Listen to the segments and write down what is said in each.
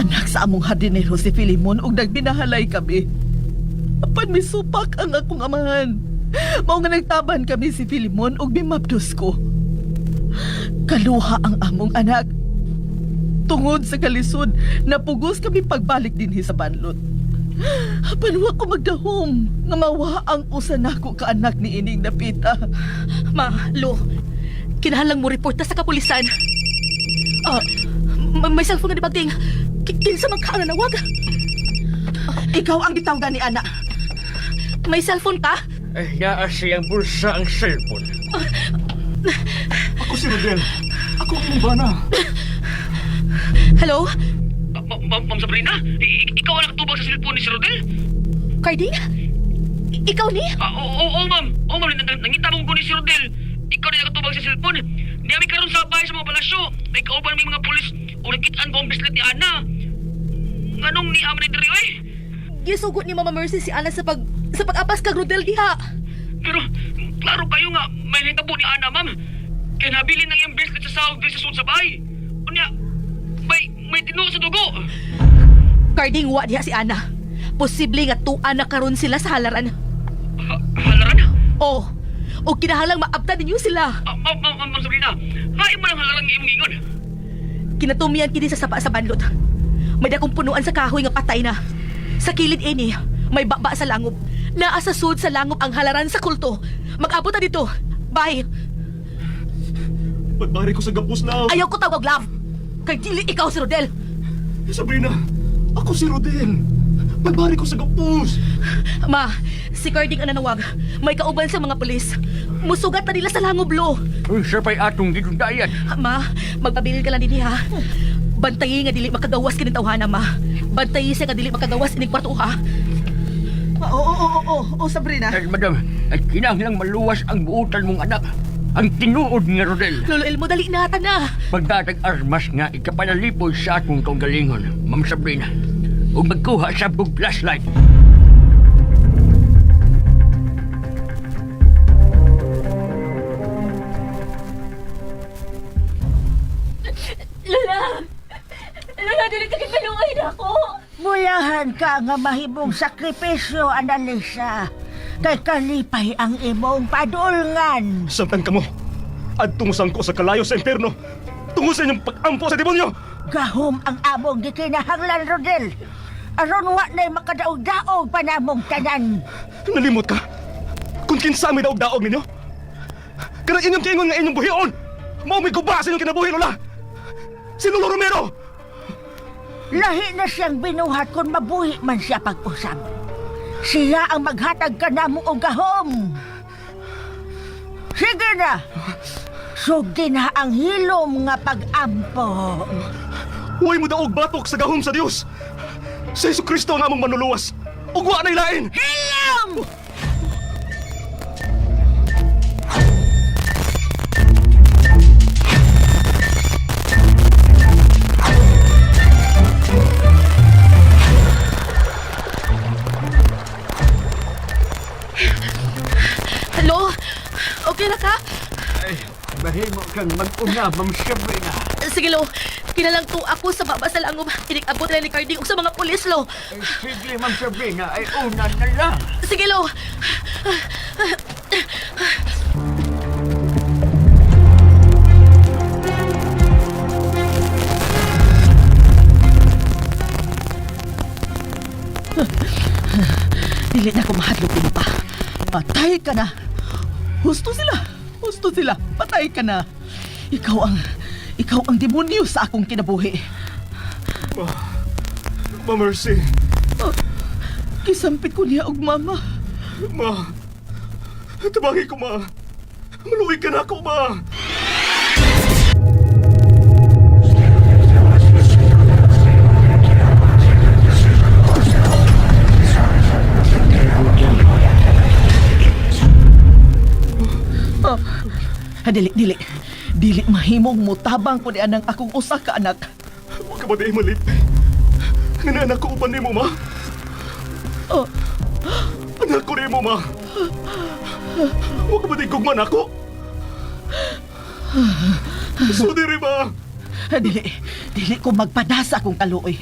anak sa among hardinero si Filimon ug nagbinahalay kami. Apan misupak ang akong amahan. Mao nga nagtaban kami si Filimon ug mimabdos ko. Kaluha ang among anak. Tungod sa kalisod, napugos kami pagbalik dinhi sa banlot. Apan wa ko magdahom nga mawa ang usa nako ka anak ni ining napita. Ma, Lo, kinahanglan mo reporta sa kapulisan. May cellphone nga di bagting. Kinsa magkaano nawag? Ikaw ang gitawgan ni ana. May cellphone ka? Naa siyang bulsa ang cellphone. Ako si Rodel. Ako ang bana. Hello? Ma'am Sabrina, ikaw ang nakatubag sa cellphone ni si Rodel? Carding? Ikaw ni? Oo, ma'am. Oo, ma'am. Nangitabong ko ni si Rodel. Ikaw na nakatubag sa cellphone. Di kami karon sa bahay sa mga palasyo. May kauban may mga pulis. O nagkitaan ko ang bislet ni Ana. Nganong ni Amri diri, oy? Gisugot ni Mama Mercy si Ana sa pag-apas kag Rodel diha. Pero, klaro kayo nga, may hitabo ni Ana, ma'am. Kaya nabili nang yung bracelet sa sahog sa sud sa bahay. Unya, may tinuo sa dugo. Carding wa diha si Ana. Posible nga tuan na karon sila sa halaran. Halaran? Oo. O kinahanglang maabtan ninyo sila. Ma'am Sabrina, hain mo lang halaran ng imong ingon. Kinatumian kini sa sapa sa banlot. May dakong punuan sa kahoy nga patay na. Sa kilid ini, may baba sa langob. Naa sa sud sa langob ang halaran sa kulto. Mag-abot na dito. Bye. Pagbari ko sa gapos na. Ayaw ko tawag love. Kay dili ikaw si Rodel. Sabrina, ako si Rodel. Pagbari ko sa gapos. Ma, si Carding ang nanawag. May kauban sa mga pulis. Musugat na nila sa langob, Lo. Uy, siya pa'y atong gidundayan. Ma, magpabilin ka lang din ha. Bantayi nga dili makagawas kining tawhana, ma. Bantayi siya nga dili makagawas ining kwarto, ha. Oo, Sabrina. Madam, ay kinahanglang maluwas ang buutan mong anak. Ang tinuod nga Rodel. Lolo Elmo, dali na na. Pagdatag armas nga ikapanalipoy sa akong kaugalingon, Ma'am Sabrina. O magkuha sa bug flashlight. Lola! Lola, dili ka kipaluoy na ako. Bulahan ka nga mahimong sakripisyo, Annalisa. Kay kalipay ang imong padulngan. Samtang kamo. Adtong sangko sa kalayo sa impyerno. Tungo sa inyong pag-ampo sa demonyo. Gahom ang among gikinahanglan, Rodel. Aron wa na'y makadaog-daog pa namong tanan. Nalimot ka? Kung kinsa may daog-daog ninyo? Kanang inyong kiingon nga inyong buhion. Mao may guba sa inyong kinabuhi, Lola. Si Lolo Romero. Lahi na siyang binuhat kung mabuhi man siya pag-usap. Siya ang maghatag ka namo og gahom. Sige na. Sugdi na ang hilom nga pag-ampo. Huwag mo daog batok sa gahom sa Dios. Si Jesucristo ang among manuluwas. Ug wa na'y lain. Hilom! Hello? Okay na ka? Ay, mahimo kang mag-una, Ma'am Sabrina. Sige, Lo. Kinalang to ako sa baba sa langob. Inig-abot na ni Carding sa mga pulis, Lo. Ay, sige, Ma'am Sabrina, ay una na lang. Sige, Lo. Dili na ko mahadlok din pa. Patay ka na. Husto sila. Patay ka na. Ikaw ang demonyo sa akong kinabuhi. Ma Mercy. Kisampit ko niya og mama. Ma. Tabangin ko, ma. Maluwi ka na ako, ma. Dili mahimong mutabang ko di anang akong usa ka anak. Huwag ka ba di malit? Nga anak ko upan ni mo, ma. Anak ko ni mo, ma. Huwag ka ba di gugman ako? So diri, ma. Dili ko magpadasa kung kaluoy.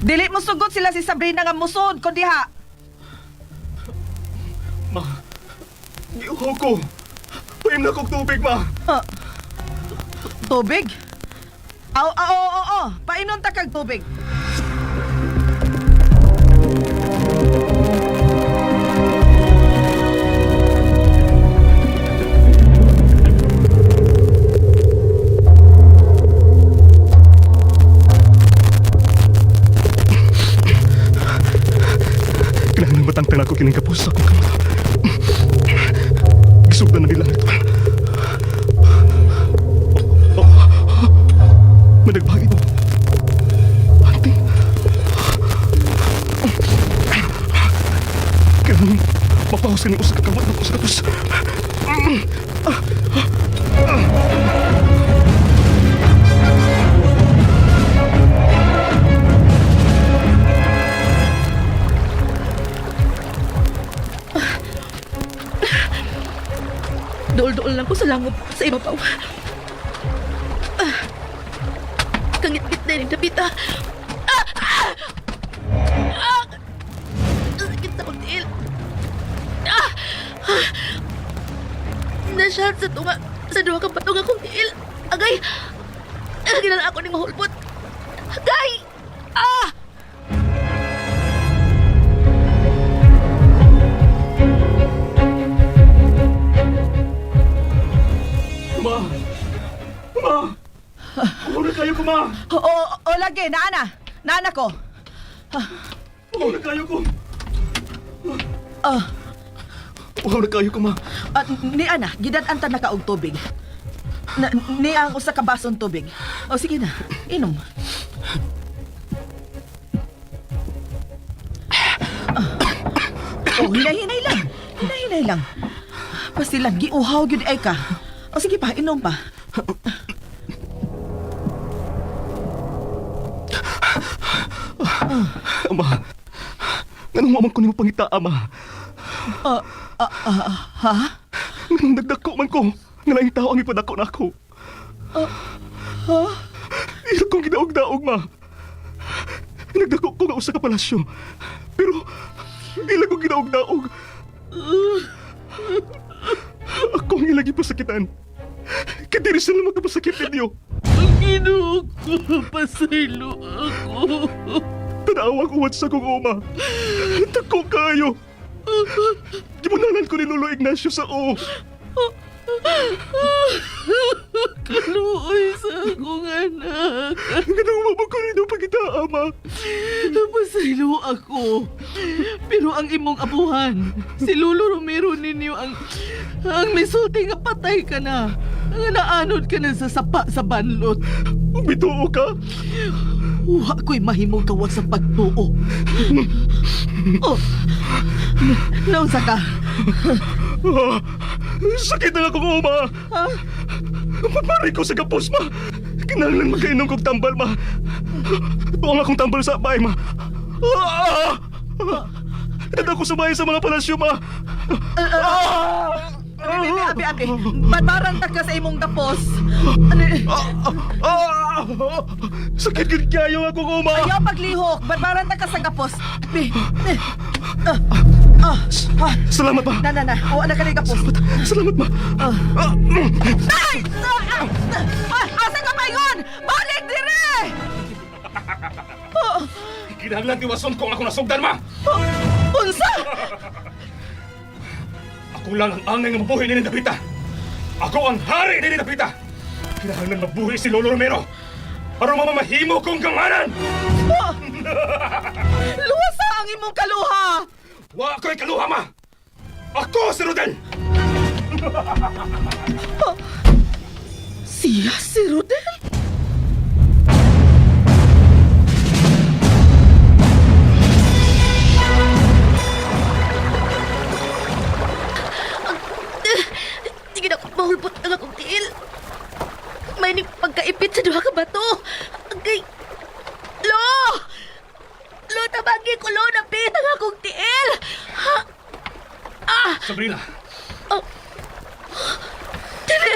Dili mo sugot sila si Sabrina nga musod ko diha. Ma, giuhaw ko. Paim na kong tubig, ma. Tubig? Oo. Painom ta kag tubig. Kinahanglan matangtang ako kining kapos akong kamot. Gisugdan na nila ito. Madagbagi mo. Anting. Kinahanglan mapahos ka ng usa ka kamot ng usa kapos. Dool-dool lang ko sa langop sa ibabaw. Kangit-ngit na rin napita. Sakit sa pagtiil. Nasyad sa tunga sa duha kang batong akong tiil. Agay! Ginala ako ni mahulbot. Agay! Ma! Ma! Uhaw na kayo ko, ma! O lagi, naana ko. Uhaw na kayo ko! Ah, Uhaw na kayo ko, ma! ni ana, gidad-an ta na ka og tubig. Ni ang usa ka basong tubig. O sige na, inom. Hinay-hinay lang. Hinay-hinay lang. Pasilan, giuhaw gyud ay ka. O sige pa, inom pa. Ma! Nganong mamang ko nimo pangita, ma? Ha? Nganong nagdako man ko? Nga laing tao ang ipadako na ako. Ilo kong gidaog-daog, ma. Nagdako ko nga usa ka palasyo. Pero, ila kong gidaog-daog. Ako ang ilagi pasakitan. Kadiri sila magkapasakit ninyo. Ang Ginoo ko, pasaylo ako. Tanawa ko wat sa kong uma. Tako kayo. Gibunalan ko ni Lolo Ignacio sa o. Kaluoy sa akong anak. Ganang mabang ko rin ang pagkita, ama. Pasaylo ako. Pero ang imong abuhan, si Lolo Romero ninyo ang misulti nga patay ka na. Nga naanod ka na sa sapa sa banlot. Bituo ka? Wa ko'y mahimong kawas sa pagtuo. Oh, naunsa ka? Sakit na akong uma. Ha? Papari ko sa kapos, ma. Kinahanglan magkainom kong tambal, ma. Tuwang akong tambal sa abay, ma. Nada ko sumaya sa mga palasyo, ma. Abi. Barbaran ta ka sa imong gapos. Sakit gid kayo akong uma. Ayaw paglihok. Barbaran ta ka sa gapos. Abi. Salamat, ma. Na. Awa na ka ni gapos. Salamat, ma. Ay! Asa ka pa yun? Balik dire! Kinahanglan tiwason kung ako nasugdan, ma. Unsa? Ako lang ang angay ng mabuhay ni Dapita. Ako ang hari ni Dapita. Kinahanglan mabuhay si Lolo Romero para mamamahimo kong ganganan. Luwasa ang imong kaluha! Wa ko'y kaluha, ma. Ako si Rodel. Siya si Rodel? Sige na, mahulbot ang akong tiil. May ni pagkaipit sa duha ka bato. Agay! Lo! Lo, tabagi ko, Lo! Napit ang akong tiil! Ha? Sabrina. Dili!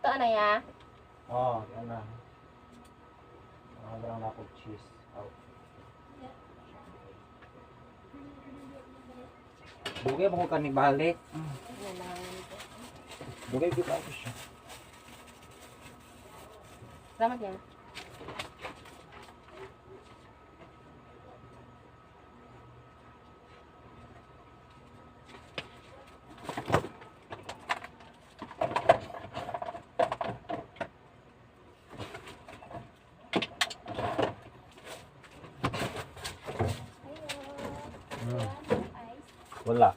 Ito na ya. Oo, yan na. Nakagrang na ako cheese. Out. Bugay mo ko kanig balik. Bugay ko ako siya. Salamat ya. Wala.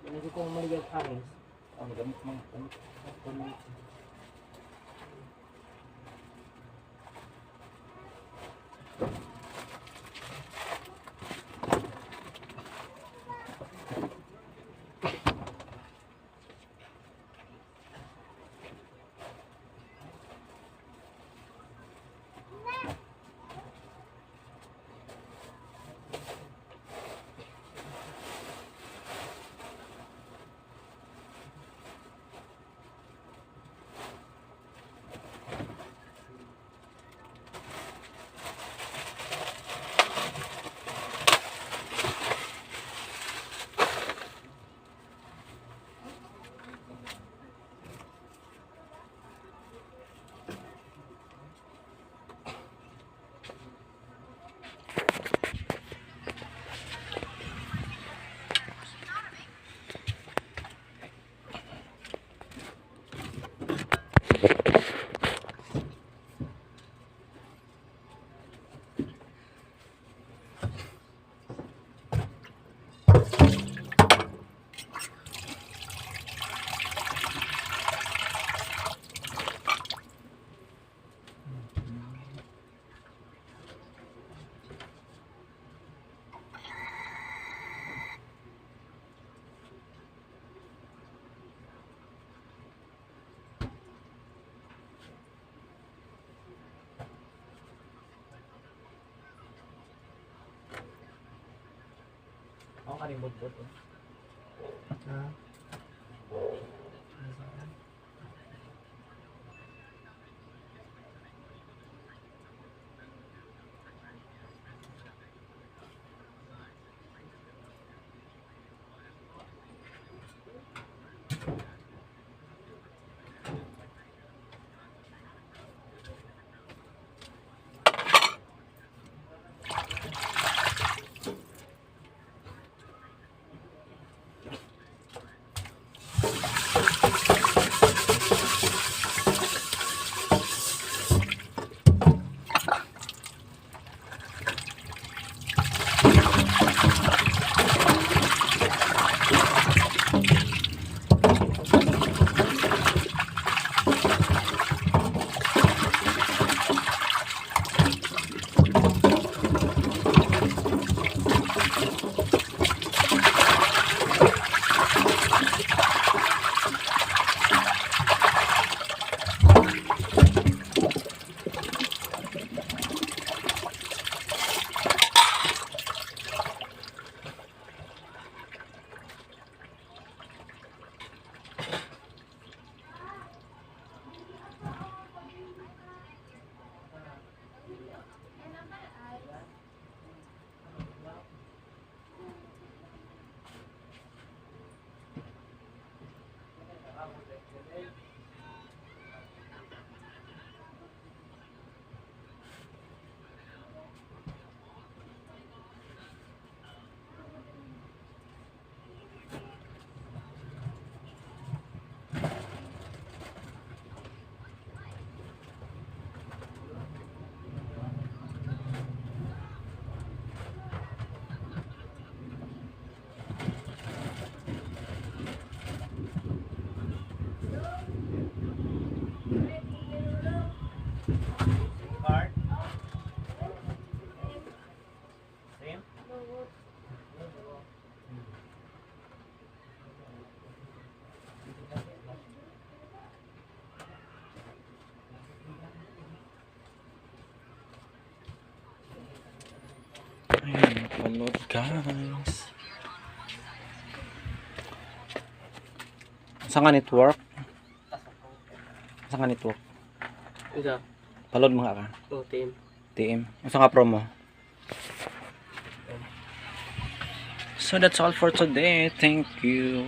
Hindi ko maligay aris. Ang gamit mga gamit. Ako kalimbot po to. Ayan, panood guys. Saan nga network? Saan nga network? Isa. Palod mga ka. Oh, team. TM. Saan nga promo? So that's all for today. Thank you.